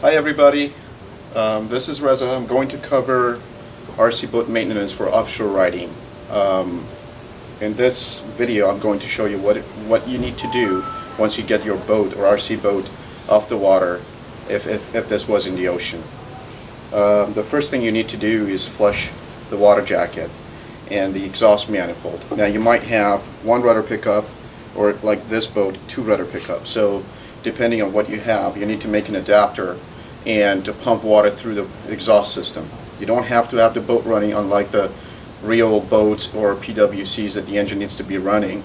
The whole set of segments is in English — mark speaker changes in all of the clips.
Speaker 1: Hi everybody, this is Reza. I'm going to cover RC boat maintenance for offshore riding. In this video I'm going to show you what you need to do once you get your boat or RC boat off the water if this was in the ocean. The first thing you need to do is flush the water jacket and the exhaust manifold. Now you might have one rudder pickup, or like this boat, two rudder pickups. So depending on what you have, you need to make an adapter and to pump water through the exhaust system. You don't have to have the boat running, unlike the real boats or PWCs that the engine needs to be running.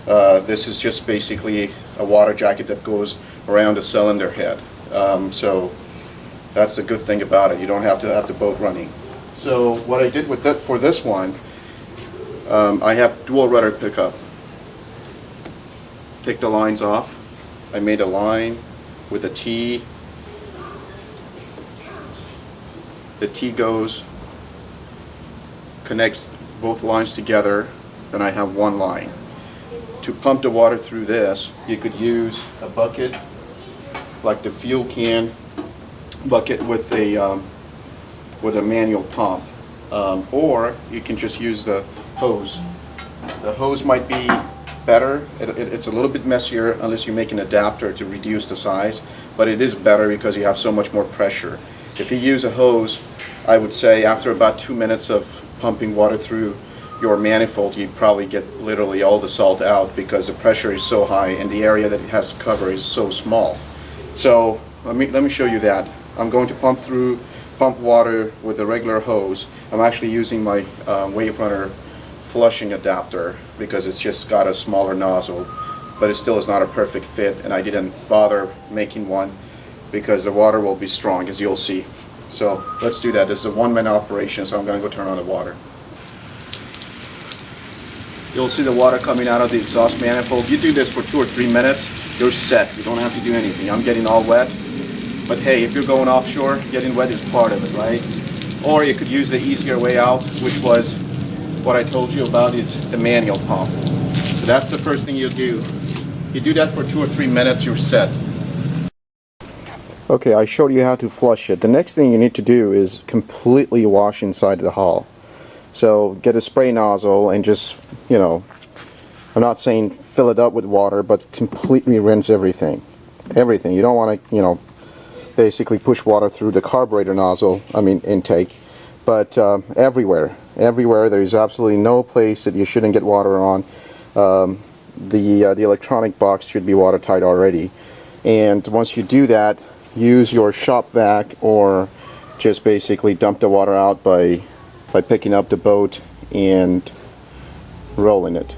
Speaker 1: This is just basically a water jacket that goes around the cylinder head. So that's the good thing about it. You don't have to have the boat running. So what I did with that for this one, I have dual rudder pickup. Take the lines off. I made a line with a T. The T connects both lines together, then I have one line. To pump the water through this, you could use a bucket, like the fuel can bucket with a manual pump, or you can just use the hose. The hose might be better. It's a little bit messier unless you make an adapter to reduce the size, but it is better because you have so much more pressure. If you use a hose, I would say after about 2 minutes of pumping water through your manifold, you probably get literally all the salt out because the pressure is so high and the area that it has to cover is so small. So let me show you that. I'm going to pump water with a regular hose. I'm actually using my Wave Runner flushing adapter because it's just got a smaller nozzle, but it still is not a perfect fit, and I didn't bother making one because the water will be strong, as you'll see. So let's do that. This is a one-man operation, so I'm going to go turn on the water. You'll see the water coming out of the exhaust manifold. You do this for 2 or 3 minutes, you're set. You don't have to do anything. I'm getting all wet, but hey, if you're going offshore, getting wet is part of it, right? Or you could use the easier way out, which was what I told you about, is the manual pump. So that's the first thing you do. You do that for 2 or 3 minutes, you're set. Okay, I showed you how to flush it. The next thing you need to do is completely wash inside the hull. So get a spray nozzle and just, I'm not saying fill it up with water, but completely rinse everything. Everything. You don't want to, basically push water through the carburetor nozzle, intake, but everywhere there's absolutely no place that you shouldn't get water on. The electronic box should be watertight already, and once you do that, use your shop vac or just basically dump the water out by picking up the boat and rolling it.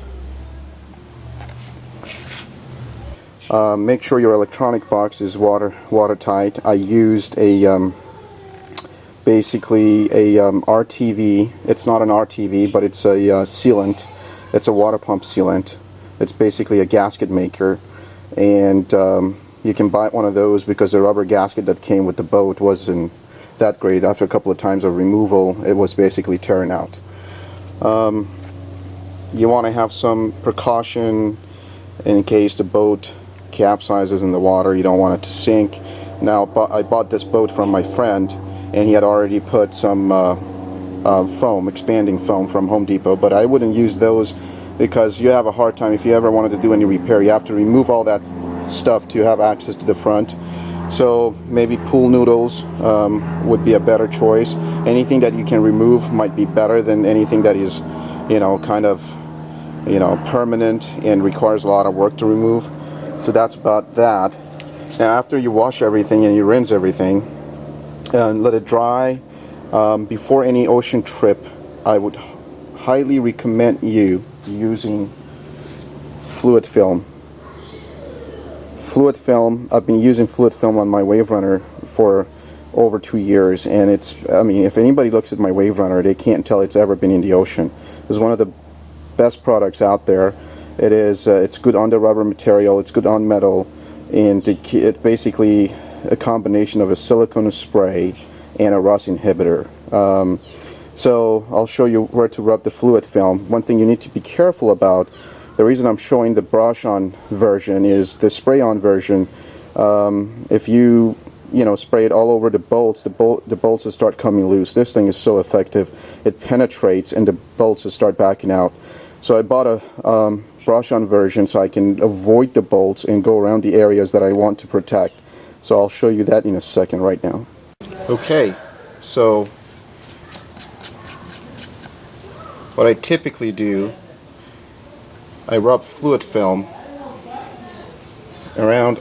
Speaker 1: Make sure your electronic box is watertight. I used a basically a RTV. It's not an RTV, but it's a sealant. It's a water pump sealant. It's basically a gasket maker, and you can buy one of those because the rubber gasket that came with the boat wasn't that great. After a couple of times of removal, it was basically tearing out. You want to have some precaution in case the boat capsizes in the water. You don't want it to sink. Now, I bought this boat from my friend, and he had already put some foam, expanding foam from Home Depot, but I wouldn't use those because you have a hard time. If you ever wanted to do any repair, you have to remove all that stuff to have access to the front. So maybe pool noodles would be a better choice. Anything that you can remove might be better than anything that is, kind of, permanent and requires a lot of work to remove. So that's about that. Now, after you wash everything and you rinse everything and let it dry, before any ocean trip, I would highly recommend you using fluid film. Fluid film, I've been using fluid film on my Wave Runner for over 2 years, and if anybody looks at my Wave Runner, they can't tell it's ever been in the ocean. It's one of the best products out there. It's good on the rubber material, it's good on metal, and it basically a combination of a silicone spray and a rust inhibitor. So I'll show you where to rub the fluid film. One thing you need to be careful about, the reason I'm showing the brush on version is the spray on version. If you spray it all over the bolts, the bolts will start coming loose. This thing is so effective. It penetrates and the bolts will start backing out. So I bought a brush-on version so I can avoid the bolts and go around the areas that I want to protect. So I'll show you that in a second right now. Okay, so what I typically do, I rub fluid film around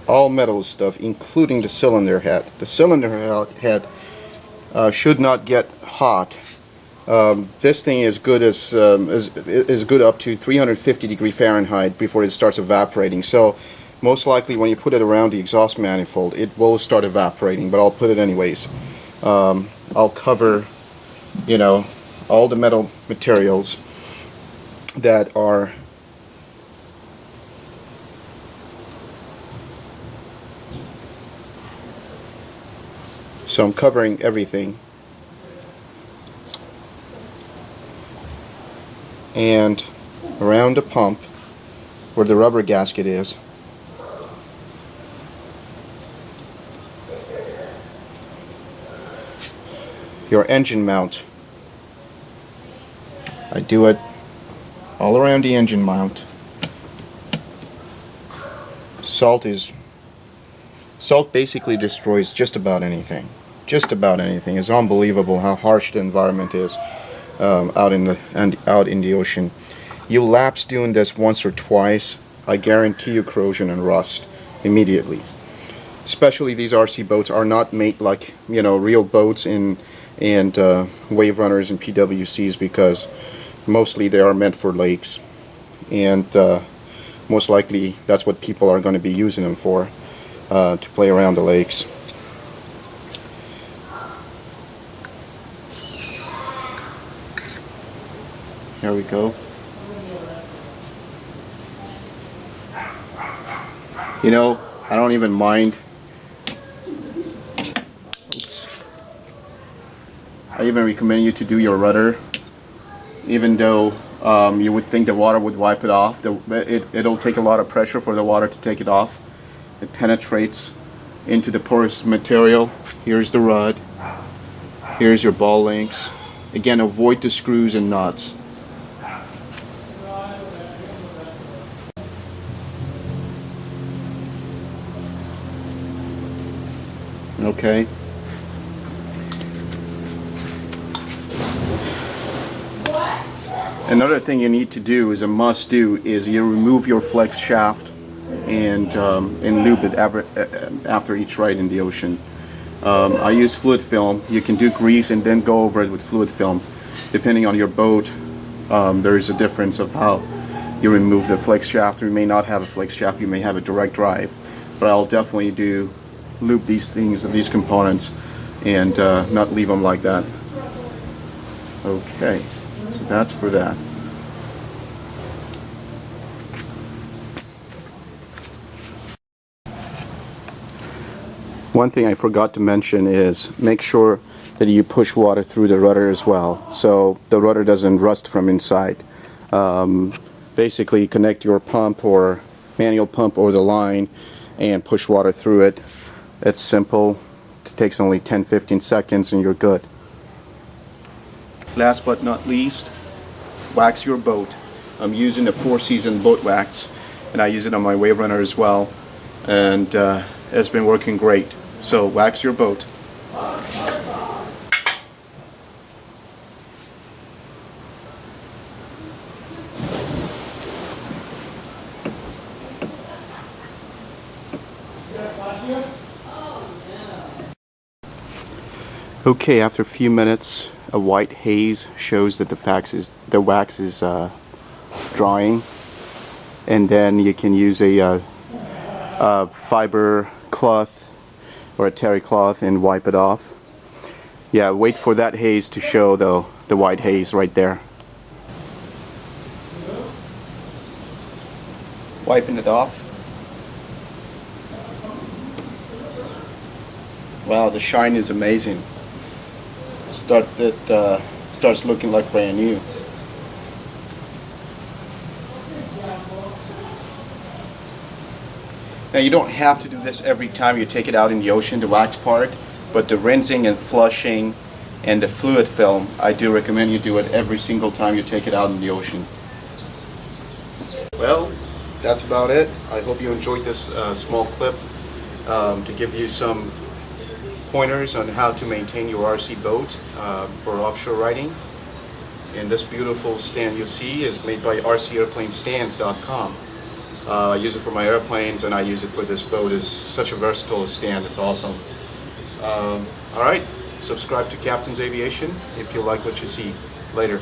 Speaker 1: all metal stuff, including the cylinder head. The cylinder head should not get hot. This thing is good is good up to 350°F before it starts evaporating. So most likely when you put it around the exhaust manifold, it will start evaporating, but I'll put it anyways. I'll cover, all the metal materials that are so I'm covering everything, and around the pump where the rubber gasket is, your engine mount. I do it all around the engine mount. Salt basically destroys just about anything. Just about anything. It's unbelievable how harsh the environment is out in the ocean. You lapse doing this once or twice, I guarantee you corrosion and rust immediately. Especially these RC boats are not made like real boats and wave runners and PWCs, because mostly they are meant for lakes, and most likely that's what people are going to be using them for, to play around the lakes. Here we go. I don't even mind. Oops. I even recommend you to do your rudder, even though you would think the water would wipe it off. It'll take a lot of pressure for the water to take it off. It penetrates into the porous material. Here's the rud. Here's your ball links. Again, avoid the screws and nuts. Okay. Another thing you need to do, is a must do, is you remove your flex shaft and lube it after each ride in the ocean. I use fluid film. You can do grease and then go over it with fluid film. Depending on your boat, there is a difference of how you remove the flex shaft. You may not have a flex shaft, you may have a direct drive, but I'll definitely lube these things, these components, and not leave them like that. Okay, so that's for that. One thing I forgot to mention is make sure that you push water through the rudder as well, so the rudder doesn't rust from inside. Basically connect your pump or manual pump or the line and push water through it. It's simple. It takes only 10-15 seconds and you're good. Last but not least, wax your boat. I'm using a 4-season boat wax, and I use it on my wave runner as well, and it's been working great. So wax your boat. Okay, after a few minutes, a white haze shows that the wax is drying, and then you can use a fiber cloth or a terry cloth and wipe it off. Yeah, wait for that haze to show, though, the white haze right there. Wiping it off. Wow, the shine is amazing. Starts looking like brand new. Now you don't have to do this every time you take it out in the ocean, the wax part, but the rinsing and flushing and the fluid film, I do recommend you do it every single time you take it out in the ocean. Well, that's about it. I hope you enjoyed this small clip to give you some pointers on how to maintain your RC boat for offshore riding. And this beautiful stand you see is made by RCAirplanestands.com. I use it for my airplanes, and I use it for this boat. It's such a versatile stand. It's awesome. All right, subscribe to Captain's Aviation if you like what you see. Later.